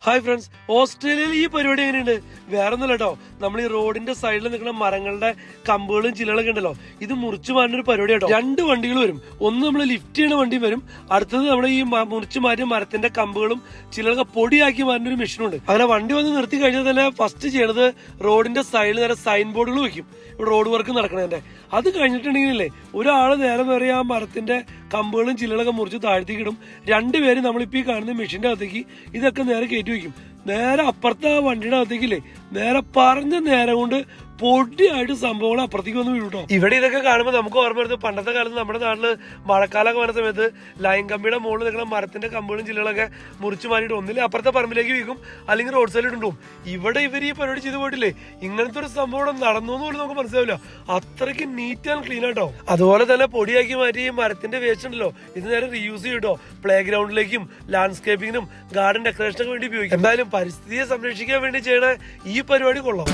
Hi friends, ഓസ്ട്രേലിയയിൽ ഈ പരിപാടി എങ്ങനെയുണ്ട്? വേറെ ഒന്നുമില്ല കേട്ടോ. നമ്മൾ ഈ റോഡിന്റെ സൈഡിൽ നിൽക്കുന്ന മരങ്ങളുടെ കമ്പുകളും ചില്ലകളൊക്കെ ഉണ്ടല്ലോ, ഇത് മുറിച്ചു മാറ്റുന്ന ഒരു പരിപാടി കേട്ടോ. രണ്ട് വണ്ടികൾ വരും. ഒന്ന് നമ്മൾ ലിഫ്റ്റ് ചെയ്യുന്ന വണ്ടി വരും, അടുത്തത് നമ്മൾ ഈ മുറിച്ചു മാറ്റിയ മരത്തിന്റെ കമ്പുകളും ചില്ലകളൊക്കെ പൊടിയാക്കി മാറ്റുന്ന ഒരു മെഷീനുണ്ട്. അങ്ങനെ വണ്ടി വന്ന് നിർത്തി കഴിഞ്ഞാൽ തന്നെ ഫസ്റ്റ് ചെയ്യണത് റോഡിന്റെ സൈഡിൽ നേരെ സൈൻ ബോർഡുകൾ വെക്കും. ഇവിടെ റോഡ് വർക്ക് നടക്കണതിന്റെ അത് കഴിഞ്ഞിട്ടുണ്ടെങ്കിലേ ഒരാള് നേരെ വേറെ ആ മരത്തിന്റെ കമ്പുകളും ചില്ലകളൊക്കെ മുറിച്ച് താഴ്ത്തിക്ക് ഇടും. രണ്ടുപേരും നമ്മളിപ്പോ ഈ കാണുന്ന മെഷീന്റെ അകത്തേക്ക് ഇതൊക്കെ നേരെ കയറ്റി വെക്കും. നേരെ അപ്പുറത്തെ ആ വണ്ടിയുടെ അകത്തേക്കില്ലേ നേരെ പറഞ്ഞ നേരം കൊണ്ട് പൊടിയായിട്ട് സംഭവങ്ങൾ അപ്പുറത്തേക്ക് വന്ന് വീഴും കേട്ടോ. ഇവിടെ ഇതൊക്കെ കാണുമ്പോൾ നമുക്ക് ഓർമ്മ വരുന്നത് പണ്ടത്തെ കാലത്ത് നമ്മുടെ നാട്ടില് മഴക്കാലമൊക്കെ വരുന്ന സമയത്ത് ലൈൻ കമ്പിയുടെ മുകളിൽ നിൽക്കുന്ന മരത്തിന്റെ കമ്പുകളും ചില്ലകളൊക്കെ മുറിച്ച് മാറ്റിയിട്ട് ഒന്നില്ലേ അപ്പുറത്തെ പറമ്പിലേക്ക് വീക്കും, അല്ലെങ്കിൽ റോഡ് സൈഡിൽ ഇട്ടും. ഇവിടെ ഇവർ ഈ പരിപാടി ചെയ്ത് പോയിട്ടില്ലേ, ഇങ്ങനത്തെ ഒരു സംഭവം നടന്നു എന്ന് പോലും നമുക്ക് മനസ്സിലാവില്ല. അത്രയ്ക്ക് നീറ്റ് ആൻഡ് ക്ലീൻ ആട്ടോ. അതുപോലെ തന്നെ പൊടിയാക്കി മാറ്റി ഈ മരത്തിന്റെ വേസ്റ്റ് ഉണ്ടല്ലോ, ഇത് നേരെ റീയൂസ് ചെയ്യട്ടോ. പ്ലേ ഗ്രൗണ്ടിലേക്കും ലാൻഡ്സ്കേപ്പിങ്ങിനും ഗാർഡൻ ഡെക്കറേഷനൊക്കെ വേണ്ടി ഉപയോഗിക്കും. എന്തായാലും പരിസ്ഥിതിയെ സംരക്ഷിക്കാൻ വേണ്ടി ചെയ്യണ ഈ പരിപാടി കൊള്ളാം.